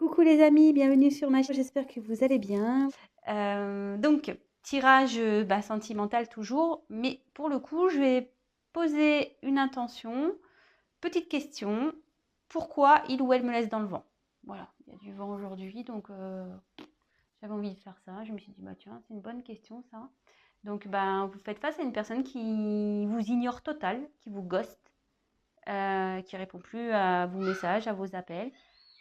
Coucou les amis, bienvenue sur ma chaîne, j'espère que vous allez bien. Donc, tirage sentimental toujours, mais pour le coup, je vais poser une intention. Petite question, pourquoi il ou elle me laisse dans le vent? Voilà, il y a du vent aujourd'hui, donc j'avais envie de faire ça. Je me suis dit, bah tiens, c'est une bonne question ça. Donc, vous faites face à une personne qui vous ignore total, qui vous ghost, qui répond plus à vos messages, à vos appels.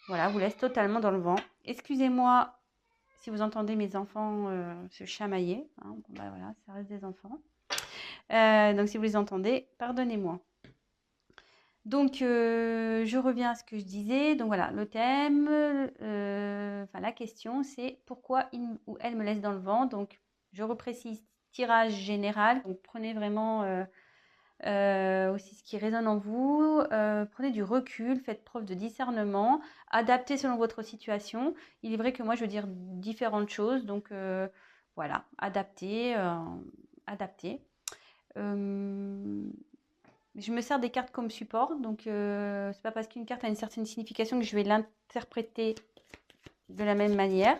Voilà, vous laisse totalement dans le vent. Excusez-moi si vous entendez mes enfants se chamailler. Hein. Bon, voilà, ça reste des enfants. Donc si vous les entendez, pardonnez-moi. Donc je reviens à ce que je disais. Donc voilà, le thème, la question, c'est pourquoi il ou elle me laisse dans le vent. Donc je reprécise, tirage général. Donc prenez vraiment aussi ce qui résonne en vous. Prenez du recul, faites preuve de discernement, adaptez selon votre situation. Il est vrai que moi, je veux dire différentes choses, donc voilà, adaptez, adaptez. Je me sers des cartes comme support, donc c'est pas parce qu'une carte a une certaine signification que je vais l'interpréter de la même manière.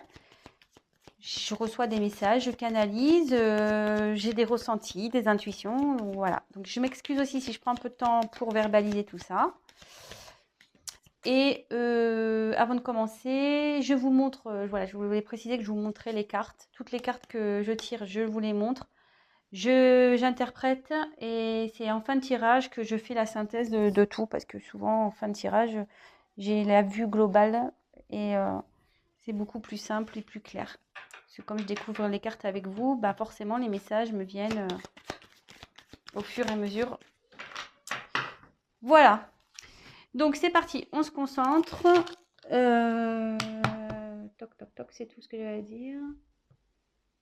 Je reçois des messages, je canalise, j'ai des ressentis, des intuitions, voilà. Donc je m'excuse aussi si je prends un peu de temps pour verbaliser tout ça. Et avant de commencer, je vous montre, voilà, je voulais préciser que je vous montrais les cartes. Toutes les cartes que je tire, je vous les montre. J'interprète et c'est en fin de tirage que je fais la synthèse de tout parce que souvent en fin de tirage, j'ai la vue globale et c'est beaucoup plus simple et plus clair. Parce que comme je découvre les cartes avec vous, forcément les messages me viennent au fur et à mesure. Voilà. Donc c'est parti, on se concentre. Toc, toc, toc, c'est tout ce que j'avais à dire.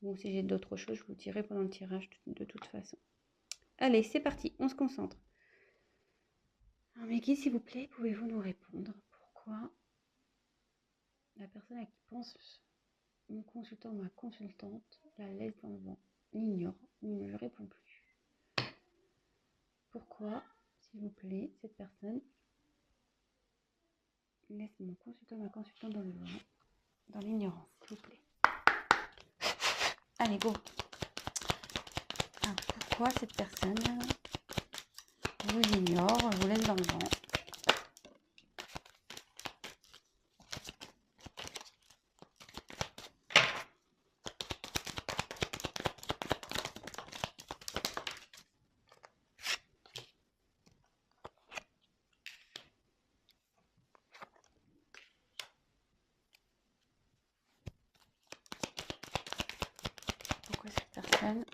Bon, si j'ai d'autres choses, je vous dirai pendant le tirage de toute façon. Allez, c'est parti, on se concentre. Alors, Meggy, s'il vous plaît, pouvez-vous nous répondre pourquoi la personne à qui pense mon consultant ou ma consultante la laisse dans le vent, l'ignore ou ne lui répond plus? Pourquoi, s'il vous plaît, cette personne laisse mon consultant ou ma consultante dans le vent, dans l'ignorance, s'il vous plaît? Allez, go. Alors, pourquoi cette personne vous ignore, vous laisse dans le vent? Pourquoi cette personne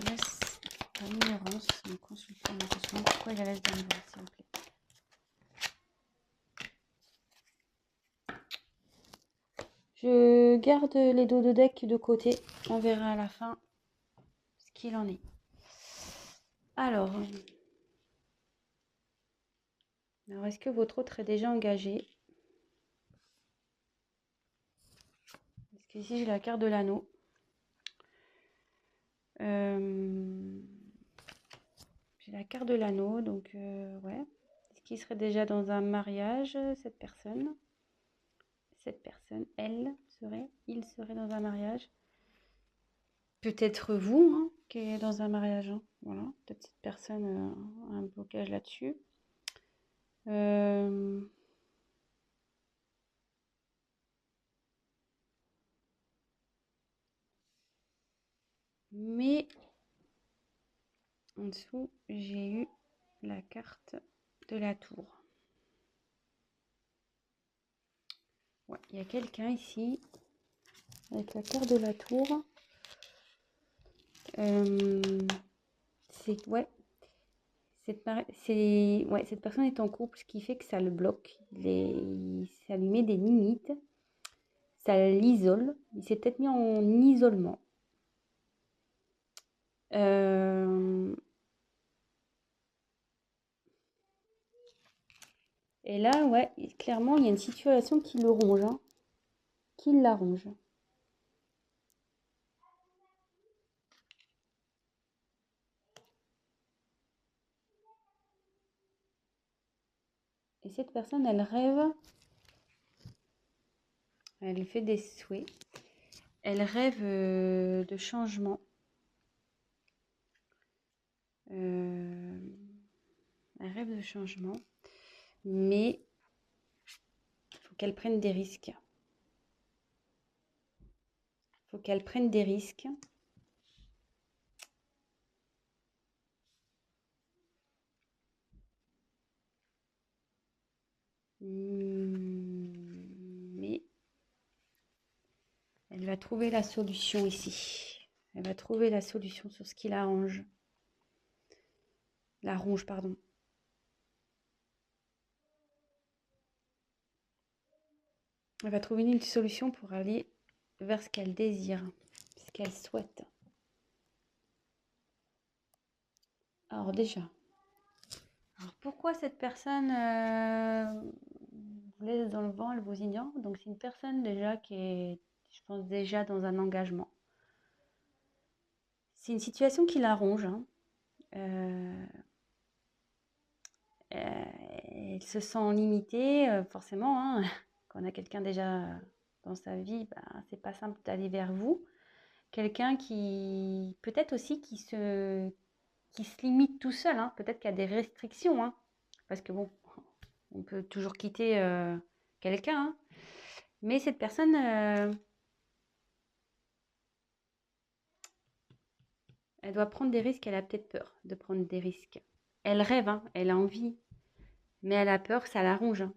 laisse dans l'ignorance mon consultant, ma consultante? Pourquoi il la laisse dans le vent, s'il vous plaît? Je garde les dos de deck de côté. On verra à la fin ce qu'il en est. Alors est-ce que votre autre est déjà engagé? Parce qu'ici, j'ai la carte de l'anneau. J'ai la carte de l'anneau, donc ouais. Est-ce qu'il serait déjà dans un mariage, cette personne? Cette personne, il serait dans un mariage. Peut-être vous, hein, qui est dans un mariage. Hein. Voilà, peut-être cette personne a un blocage là-dessus. Mais en dessous, j'ai eu la carte de la tour. Ouais, il y a quelqu'un ici avec la carte de la tour. Ouais, cette personne est en couple, ce qui fait que ça le bloque. Ça lui met des limites, ça l'isole. Il s'est peut-être mis en isolement. Et là, ouais, clairement, il y a une situation qui le ronge, hein, qui la ronge. cette personne, elle rêve, elle fait des souhaits, elle rêve de changement. Elle rêve de changement, mais il faut qu'elle prenne des risques. Il faut qu'elle prenne des risques. Mais elle va trouver la solution ici. Elle va trouver la solution sur ce qui l'arrange. La ronge, pardon. Elle va trouver une solution pour aller vers ce qu'elle désire, ce qu'elle souhaite. Alors déjà, pourquoi cette personne vous laisse dans le vent, elle vous ignore? Donc c'est une personne déjà qui est, je pense, déjà dans un engagement. C'est une situation qui la ronge. Hein. Elle se sent limitée, forcément. Hein. Quand on a quelqu'un déjà dans sa vie, c'est pas simple d'aller vers vous. Quelqu'un qui, peut-être aussi, qui se limite tout seul. Hein. Peut-être qu'il y a des restrictions. Hein. Parce que bon, on peut toujours quitter quelqu'un. Hein. Mais cette personne, elle doit prendre des risques. Elle a peut-être peur de prendre des risques. Elle rêve, hein, elle a envie. Mais elle a peur, ça la ronge. Hein.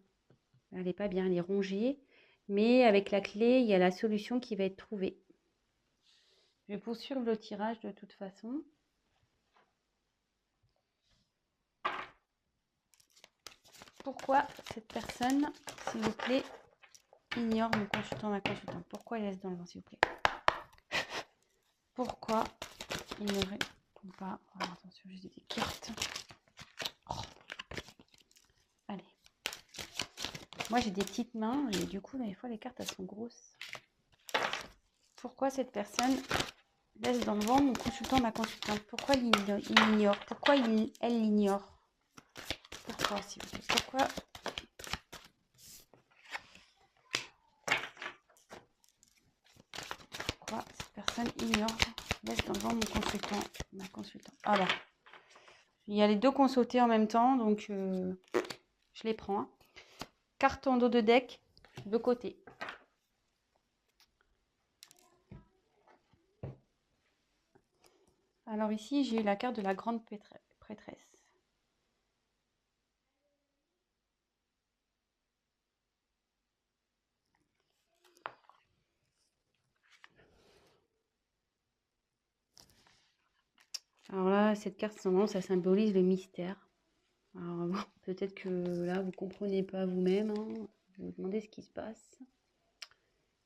Elle n'est pas bien, elle est rongée. Mais avec la clé, il y a la solution qui va être trouvée. Je vais poursuivre le tirage de toute façon. Pourquoi cette personne, s'il vous plaît, ignore mon consultant, ma consultante? Pourquoi elle laisse dans le vent, s'il vous plaît? Pourquoi il ne répond pas? Oh, attention, j'ai des cartes. Oh. Allez. Moi, j'ai des petites mains et du coup, des fois, les cartes, elles sont grosses. Pourquoi cette personne laisse dans le vent mon consultant, ma consultante? Pourquoi il ignore? Pourquoi elle l'ignore? Pourquoi, s'il vous plaît? Pourquoi cette personne ignore, laisse dans le vent mon consultant, ma consultante? Alors, il y a les deux consultés en même temps, donc je les prends. Hein. Carte en dos de deck, de côté. Alors ici, j'ai eu la carte de la grande prêtresse. Alors là, cette carte, ça symbolise le mystère. Alors bon, peut-être que là, vous ne comprenez pas vous-même. Hein. Vous vous demandez ce qui se passe.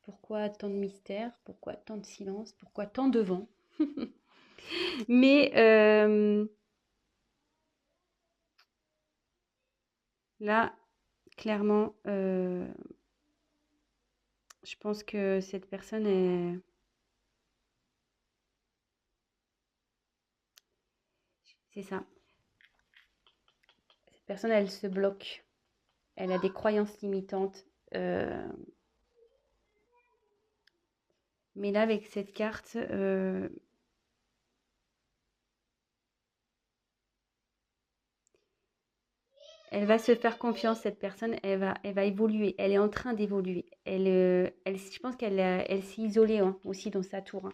Pourquoi tant de mystère? Pourquoi tant de silence? Pourquoi tant de vent? Mais là, clairement, je pense que cette personne est... C'est ça. Cette personne, elle se bloque. Elle a des croyances limitantes. Mais là, avec cette carte, elle va se faire confiance, cette personne, elle va évoluer. Elle est en train d'évoluer. Je pense elle s'est isolée hein, aussi dans sa tour. Hein,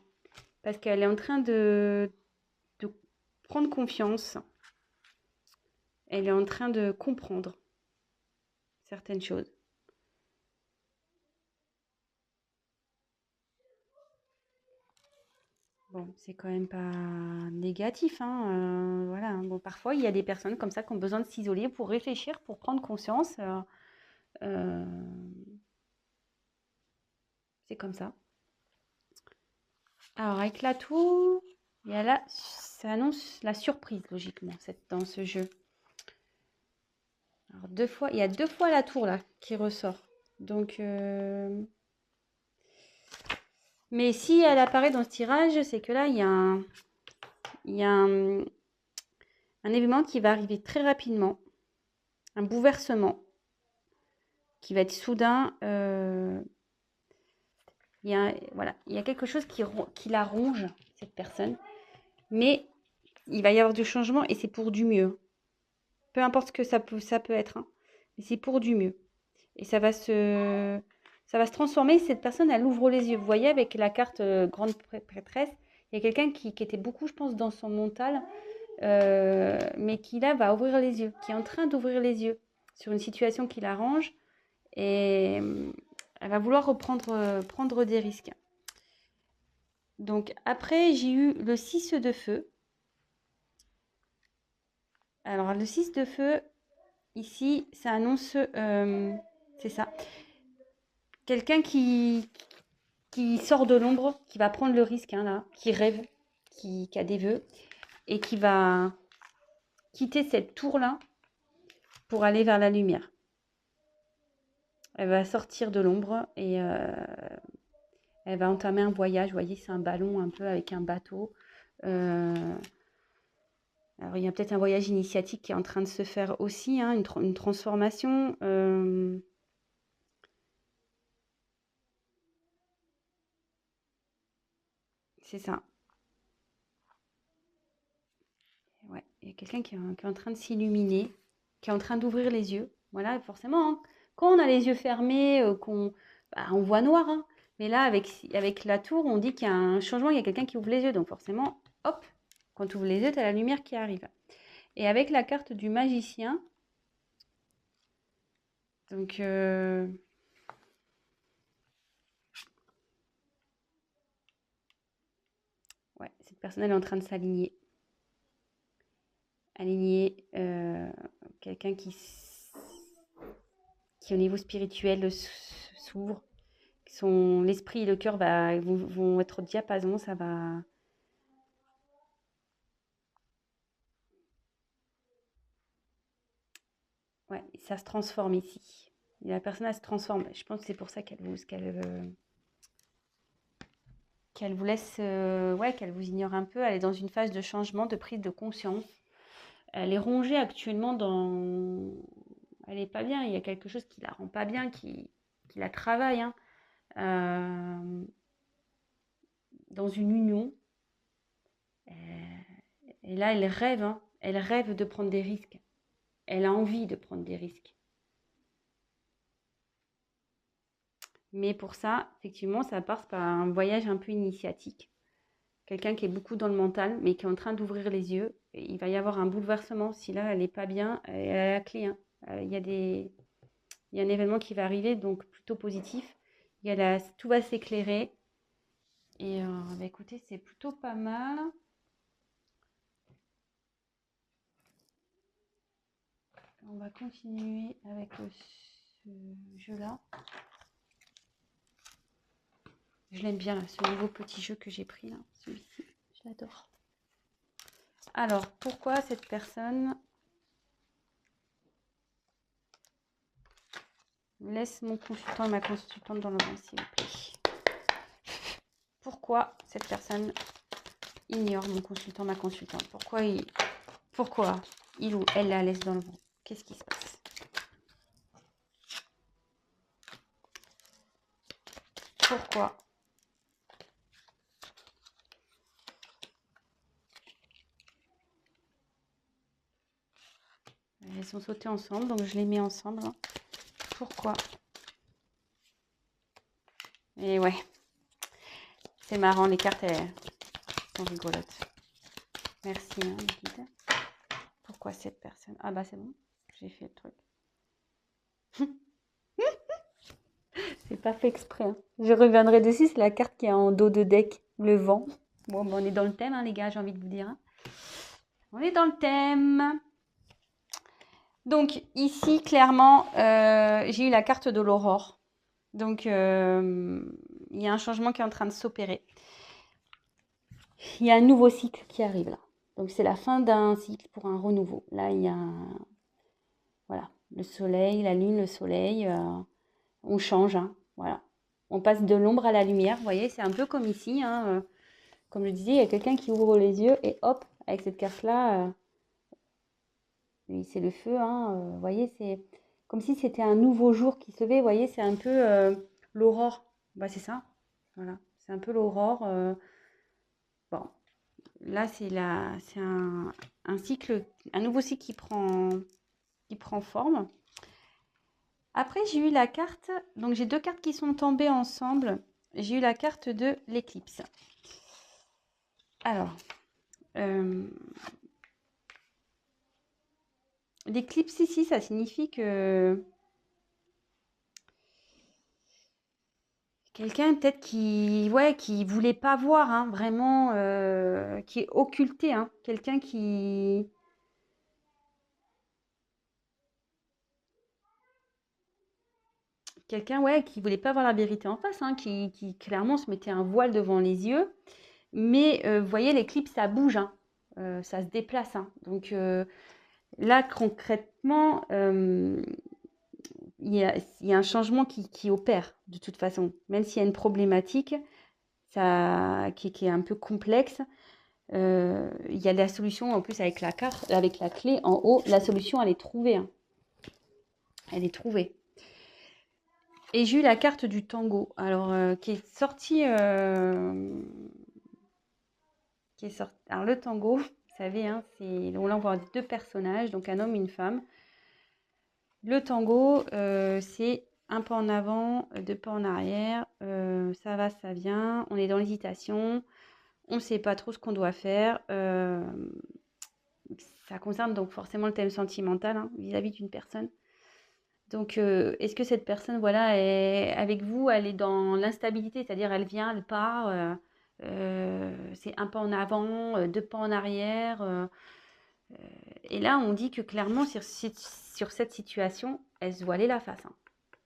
parce qu'elle est en train de prendre confiance. Elle est en train de comprendre certaines choses. Bon, c'est quand même pas négatif. Hein, voilà. Bon, parfois, il y a des personnes comme ça qui ont besoin de s'isoler pour réfléchir, pour prendre conscience. C'est comme ça. Alors, avec la tour, il y a là, ça annonce la surprise, logiquement, dans ce jeu. Alors, il y a 2 fois la tour, là, qui ressort. Donc, mais si elle apparaît dans ce tirage, c'est que là, il y a un événement qui va arriver très rapidement. Un bouleversement. qui va être soudain. Voilà, il y a quelque chose qui la ronge, cette personne. Mais il va y avoir du changement et c'est pour du mieux. Peu importe ce que ça peut être, hein, mais c'est pour du mieux. Et ça va se transformer. Cette personne, elle ouvre les yeux. Vous voyez, avec la carte grande prêtresse, il y a quelqu'un qui était beaucoup, je pense, dans son mental, mais qui là va ouvrir les yeux, qui est en train d'ouvrir les yeux sur une situation qui l'arrange et elle va vouloir prendre des risques. Donc après, j'ai eu le 6 de feu. Alors le 6 de feu, ici, ça annonce, c'est ça, quelqu'un qui sort de l'ombre, qui va prendre le risque, hein, là, qui rêve, qui a des vœux, et qui va quitter cette tour-là pour aller vers la lumière. Elle va sortir de l'ombre et elle va entamer un voyage. Vous voyez, c'est un ballon un peu avec un bateau. Alors, il y a peut-être un voyage initiatique qui est en train de se faire aussi, hein, une transformation. C'est ça. Ouais, il y a quelqu'un qui est en train de s'illuminer, qui est en train d'ouvrir les yeux. Voilà, forcément, hein, quand on a les yeux fermés, on voit noir, hein. Mais là, avec la tour, on dit qu'il y a un changement, il y a quelqu'un qui ouvre les yeux. Donc forcément, hop, quand tu ouvres les yeux, tu as la lumière qui arrive. Et avec la carte du magicien, donc ouais, cette personne elle est en train de s'aligner. Aligner quelqu'un qui au niveau spirituel s'ouvre. L'esprit et le cœur vont être au diapason, ça va. Ouais, ça se transforme ici. Et la personne, elle se transforme. Je pense que c'est pour ça qu'elle vous laisse, qu'elle vous ignore un peu. Elle est dans une phase de changement, de prise de conscience. Elle est rongée actuellement elle est pas bien. Il y a quelque chose qui la rend pas bien, qui la travaille, hein. Dans une union. Et là, elle rêve, hein. Elle rêve de prendre des risques. Elle a envie de prendre des risques. Mais pour ça, effectivement, ça passe par un voyage un peu initiatique. Quelqu'un qui est beaucoup dans le mental, mais qui est en train d'ouvrir les yeux. Et il va y avoir un bouleversement. Si là, elle n'est pas bien, elle a la clé, hein. Il y a un événement qui va arriver, donc plutôt positif. Tout va s'éclairer. Et écoutez, c'est plutôt pas mal. On va continuer avec ce jeu-là. Je l'aime bien, là, ce nouveau petit jeu que j'ai pris, là, celui-ci. Je l'adore. Alors, pourquoi cette personne laisse mon consultant et ma consultante dans le vent, s'il vous plaît? Pourquoi cette personne ignore mon consultant, ma consultante? Pourquoi il ou elle la laisse dans le vent? Qu'est-ce qui se passe? Pourquoi? Elles sont sautées ensemble, donc je les mets ensemble, hein. Pourquoi? Et ouais, c'est marrant, les cartes, elles sont rigolotes. Merci, hein, guide. Pourquoi cette personne? Ah bah c'est bon, j'ai fait le truc. C'est pas fait exprès, hein. Je reviendrai dessus, c'est la carte qui est en dos de deck, le vent. Bon, on est dans le thème, hein, les gars, j'ai envie de vous dire, hein. On est dans le thème. Donc ici, clairement, j'ai eu la carte de l'aurore. Donc, il y a un changement qui est en train de s'opérer. Il y a un nouveau cycle qui arrive là. Donc, c'est la fin d'un cycle pour un renouveau. Là, il y a voilà, le soleil, la lune, le soleil. On change, hein, voilà. On passe de l'ombre à la lumière. Vous voyez, c'est un peu comme ici, hein, comme je disais, il y a quelqu'un qui ouvre les yeux et hop, avec cette carte-là, c'est le feu, hein, vous voyez, c'est comme si c'était un nouveau jour qui se levait. Vous voyez, c'est un peu l'aurore. Bah, c'est ça. Voilà, c'est un peu l'aurore. Bon, là, c'est un cycle, un nouveau cycle qui prend forme. Après, j'ai eu la carte, donc j'ai deux cartes qui sont tombées ensemble. J'ai eu la carte de l'éclipse. Alors, l'éclipse ici, ça signifie que quelqu'un peut-être qui voulait pas voir, hein, vraiment, qui est occulté, hein, quelqu'un qui voulait pas voir la vérité en face, hein, qui clairement se mettait un voile devant les yeux. Mais vous voyez, l'éclipse, ça bouge, hein, ça se déplace, hein. Donc là, concrètement, il y a un changement qui opère de toute façon. Même s'il y a une problématique qui est un peu complexe, il y a la solution en plus avec la carte, avec la clé en haut. La solution, elle est trouvée, hein. Elle est trouvée. Et j'ai eu la carte du tango, alors qui est sortie. Alors le tango, vous savez, hein, là on voit deux personnages, donc un homme et une femme. Le tango, c'est un pas en avant, deux pas en arrière, ça va, ça vient, on est dans l'hésitation, on ne sait pas trop ce qu'on doit faire. Ça concerne donc forcément le thème sentimental, hein, vis-à-vis d'une personne. Donc, est-ce que cette personne, voilà, est avec vous, elle est dans l'instabilité, c'est-à-dire elle vient, elle part, c'est un pas en avant, deux pas en arrière. Et là, on dit que clairement, sur cette situation, elle se voilait la face, hein.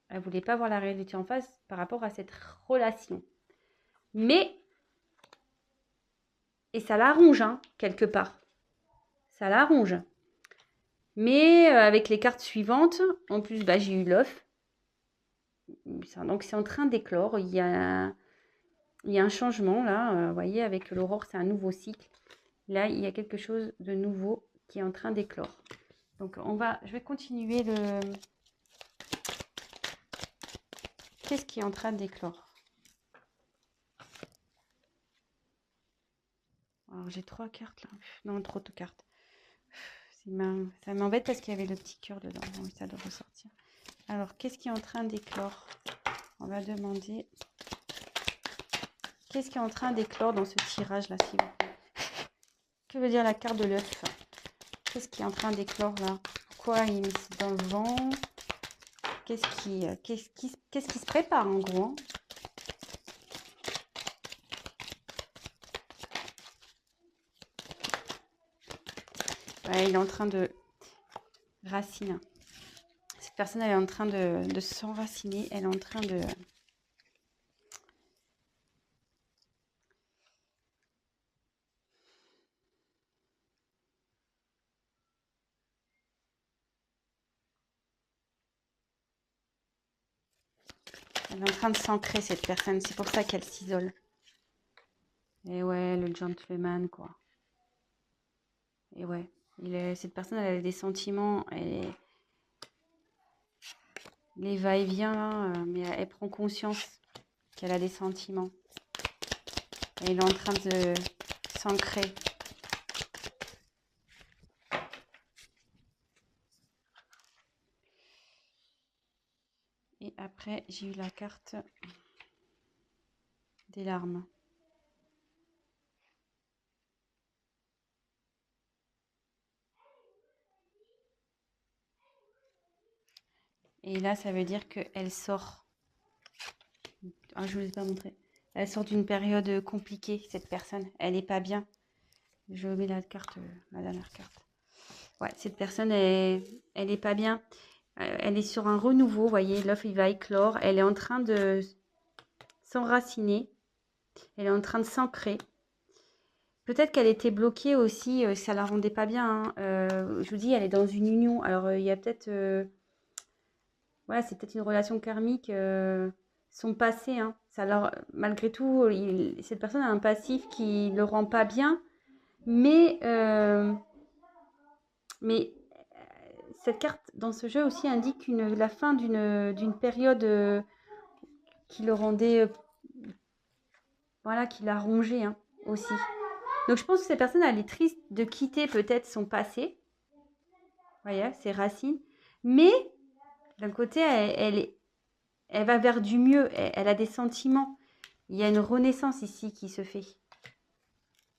Elle ne voulait pas voir la réalité en face par rapport à cette relation. Mais, et ça la ronge, hein, quelque part. Ça la ronge. Mais avec les cartes suivantes, en plus, bah, j'ai eu l'œuf. Donc c'est en train d'éclore. Il y a un changement là. Vous voyez, avec l'aurore, c'est un nouveau cycle. Là, il y a quelque chose de nouveau qui est en train d'éclore. Donc je vais continuer le... Qu'est-ce qui est en train d'éclore? Alors j'ai 3 cartes là. Non, trop de cartes. Ça m'embête parce qu'il y avait le petit cœur dedans. Oui, ça doit ressortir. Alors, qu'est-ce qui est en train d'éclore? On va demander... Qu'est-ce qui est en train d'éclore dans ce tirage là, s'il vous plaît? Que veut dire la carte de l'œuf? Qu'est-ce qui est en train d'éclore là? Pourquoi il est dans le vent? Qu'est-ce qui se prépare en gros, hein? Ouais, il est en train de raciner. Cette personne, elle est en train de s'enraciner. Elle est en train de... Elle est en train de s'ancrer, cette personne. C'est pour ça qu'elle s'isole. Et ouais, le gentleman, quoi. Et ouais, cette personne, elle a des sentiments. Les va-et-vient, là, mais elle prend conscience qu'elle a des sentiments. Et elle est en train de s'ancrer. Et après, j'ai eu la carte des larmes. Et là, ça veut dire qu'elle sort. Ah, je ne vous ai pas montré. Elle sort d'une période compliquée, cette personne. Elle n'est pas bien. Je mets la carte, la dernière carte. Ouais, cette personne, elle n'est pas bien. Elle est sur un renouveau, vous voyez, l'œuf, il va éclore. Elle est en train de s'enraciner. Elle est en train de s'ancrer. Peut-être qu'elle était bloquée aussi, ça la rendait pas bien, hein. Je vous dis, elle est dans une union. Alors, il y a peut-être... voilà, c'est peut-être une relation karmique, son passé, hein. Malgré tout, cette personne a un passif qui ne le rend pas bien. Mais cette carte dans ce jeu aussi indique la fin d'une période qui le rendait, voilà, qui l'a rongé hein, aussi. Donc je pense que cette personne, elle est triste de quitter peut-être son passé, voyez, ses racines, mais d'un côté, elle va vers du mieux, elle a des sentiments. Il y a une renaissance ici qui se fait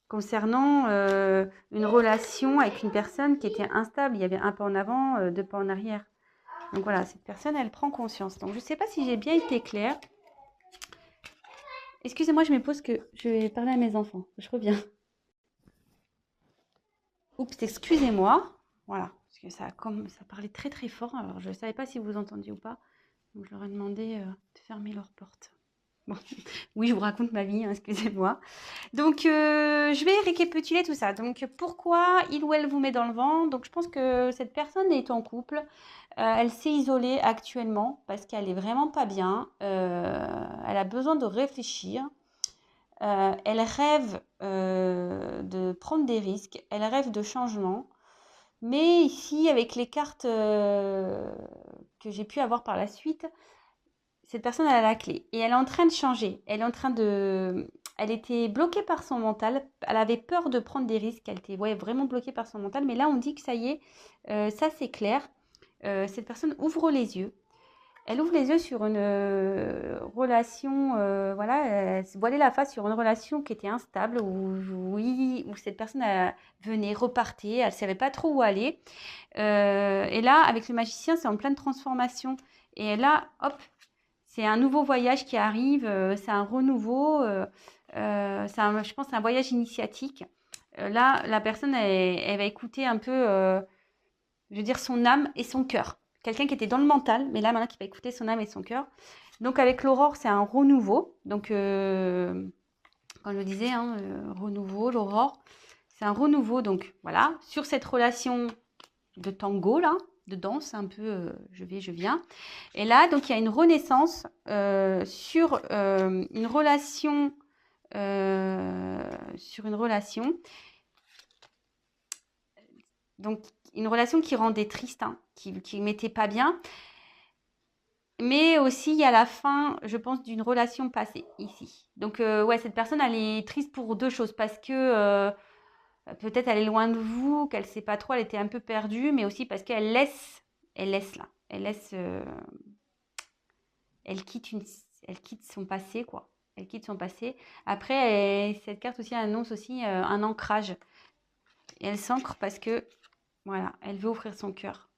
concernant une relation avec une personne qui était instable. Il y avait un pas en avant, deux pas en arrière. Donc voilà, cette personne, elle prend conscience. Donc je ne sais pas si j'ai bien été claire. Excusez-moi, je me pose que je vais parler à mes enfants. Je reviens. Oups, excusez-moi. Voilà, parce que ça parlait très très fort. Alors je ne savais pas si vous entendiez ou pas. Donc je leur ai demandé de fermer leur porte. Bon, oui, je vous raconte ma vie, hein, excusez-moi. Donc, je vais récapituler tout ça. Donc, pourquoi il ou elle vous met dans le vent? Donc, je pense que cette personne est en couple. Elle s'est isolée actuellement parce qu'elle est vraiment pas bien. Elle a besoin de réfléchir. Elle rêve de prendre des risques. Elle rêve de changement. Mais ici, avec les cartes que j'ai pu avoir par la suite, cette personne elle a la clé et elle est en train de changer. Elle était bloquée par son mental. Elle avait peur de prendre des risques. Elle était vraiment bloquée par son mental. Mais là, on dit que ça y est, ça c'est clair. Cette personne ouvre les yeux. Elle ouvre les yeux sur une relation, voilà, elle se voilait la face sur une relation qui était instable, où cette personne venait, repartait, elle ne savait pas trop où aller. Et là, avec le magicien, c'est en pleine transformation. Et là, hop, c'est un nouveau voyage qui arrive, c'est un renouveau, je pense, un voyage initiatique. Là, la personne, elle va écouter un peu, je veux dire, son âme et son cœur. Quelqu'un qui était dans le mental, mais là, maintenant, qui va écouter son âme et son cœur. Donc, avec l'aurore, c'est un renouveau. Donc, comme je le disais, hein, renouveau, l'aurore, c'est un renouveau. Donc, voilà, sur cette relation de tango, là, de danse, un peu je vais, je viens. Et là, donc, il y a une renaissance sur une relation. Sur une relation. Donc, une relation qui rendait triste, hein, qui ne mettait pas bien. Mais aussi, il y a la fin, je pense, d'une relation passée ici. Donc, ouais, cette personne, elle est triste pour deux choses. Parce que peut-être elle est loin de vous, qu'elle ne sait pas trop, elle était un peu perdue. Mais aussi parce qu'elle laisse là. Elle quitte son passé, quoi. Elle quitte son passé. Après, cette carte aussi annonce aussi un ancrage. Et elle s'ancre parce que, voilà, elle veut ouvrir son cœur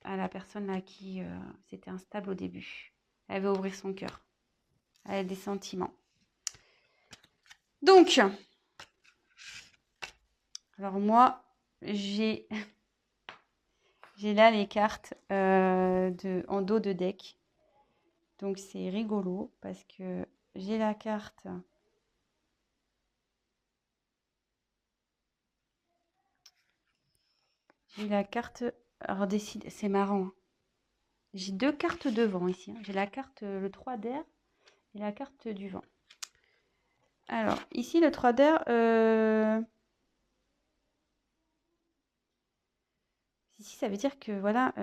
à la personne à qui c'était instable au début. Elle veut ouvrir son cœur. Elle a des sentiments. Donc, alors moi, j'ai là les cartes en dos de deck. Donc, c'est rigolo parce que j'ai la carte. J'ai la carte. Alors, c'est marrant. Hein. J'ai deux cartes de vent ici. Hein. J'ai la carte, le 3 d'air et la carte du vent. Alors, ici, le 3 d'air. Ici, ça veut dire que, voilà.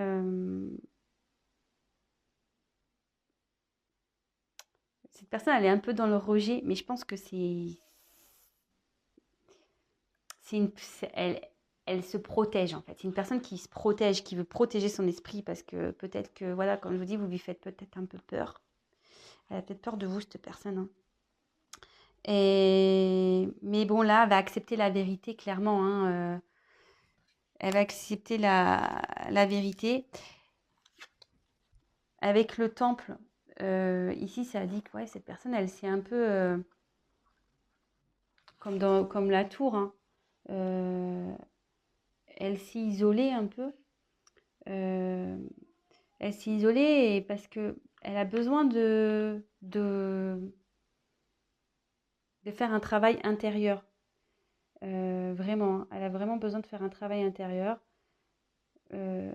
Cette personne, elle est un peu dans le rejet, mais je pense que elle se protège en fait. C'est une personne qui se protège, qui veut protéger son esprit parce que peut-être que, voilà, comme je vous dis, vous lui faites peut-être un peu peur. Elle a peut-être peur de vous, cette personne. Hein. Mais bon, là, elle va accepter la vérité, clairement. Hein, elle va accepter la vérité. Avec le temple, ici, ça dit que ouais, cette personne, elle s'est un peu... comme la tour, hein, elle s'est isolée un peu. Euh, Elle s'est isolée parce que elle a besoin de faire un travail intérieur. Vraiment, hein. Elle a vraiment besoin de faire un travail intérieur. Euh,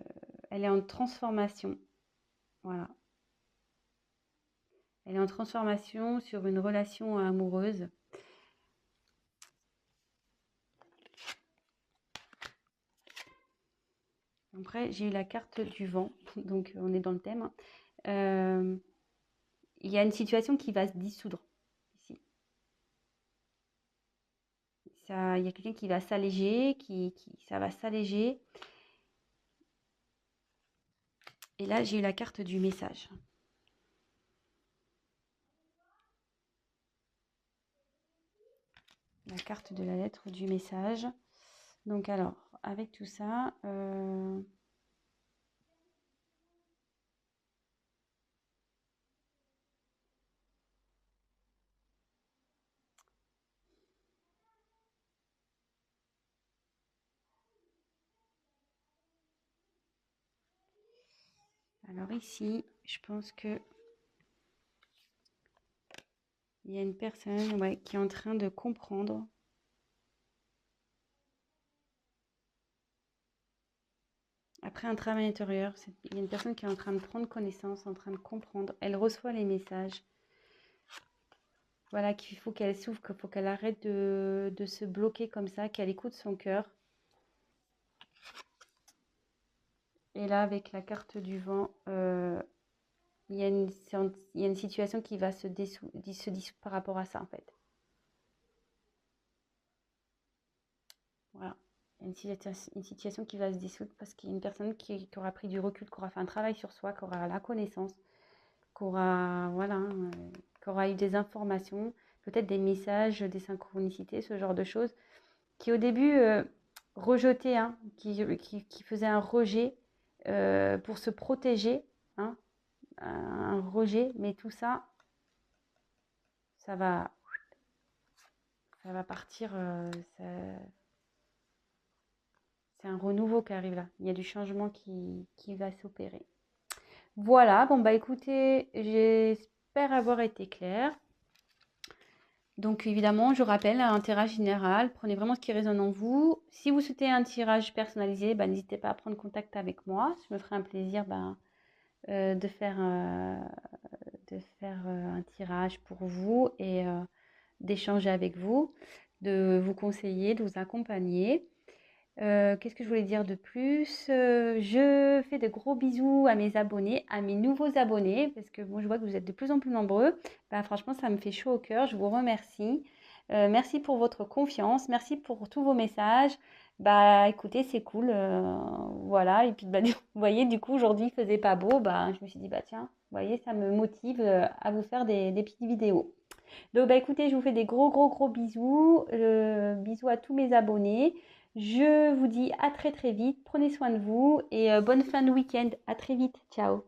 Elle est en transformation. Voilà. Elle est en transformation sur une relation amoureuse. Après, j'ai eu la carte du vent, donc on est dans le thème. Il y a une situation qui va se dissoudre ici. Il y a quelqu'un qui va s'alléger, ça va s'alléger. Et là, j'ai eu la carte du message. La carte de la lettre du message. Donc alors, avec tout ça, alors ici, je pense que il y a une personne qui est en train de comprendre. Après un travail intérieur, il y a une personne qui est en train de prendre connaissance, en train de comprendre. Elle reçoit les messages. Voilà, qu'il faut qu'elle s'ouvre, qu'il faut qu'elle arrête de se bloquer comme ça, qu'elle écoute son cœur. Et là, avec la carte du vent, il y a une situation qui va se dissoudre par rapport à ça, en fait. Voilà. Il y a une situation qui va se dissoudre parce qu'il y a une personne qui aura pris du recul, qui aura fait un travail sur soi, qui aura la connaissance, qui aura, voilà, qui aura eu des informations, peut-être des messages, des synchronicités, ce genre de choses, qui au début rejetait, hein, qui faisait un rejet pour se protéger, hein, un rejet, mais tout ça, ça va partir. C'est un renouveau qui arrive là. Il y a du changement qui va s'opérer. Voilà, bon bah écoutez, j'espère avoir été claire. Donc évidemment, je rappelle, un tirage général, prenez vraiment ce qui résonne en vous. Si vous souhaitez un tirage personnalisé, bah, n'hésitez pas à prendre contact avec moi. Je me ferai un plaisir de faire un tirage pour vous et d'échanger avec vous, de vous conseiller, de vous accompagner. Qu'est-ce que je voulais dire de plus? Je fais de gros bisous à mes abonnés, à mes nouveaux abonnés, parce que moi je vois que vous êtes de plus en plus nombreux. Bah, franchement, ça me fait chaud au cœur. Je vous remercie. Merci pour votre confiance. Merci pour tous vos messages. Bah écoutez, c'est cool. Voilà. Et puis bah, vous voyez, du coup, aujourd'hui, il faisait pas beau. Bah, je me suis dit, bah tiens, vous voyez, ça me motive à vous faire des petites vidéos. Donc, bah, écoutez, je vous fais des gros, gros, gros bisous. Bisous à tous mes abonnés. Je vous dis à très, très vite. Prenez soin de vous et bonne fin de week-end. À très vite. Ciao.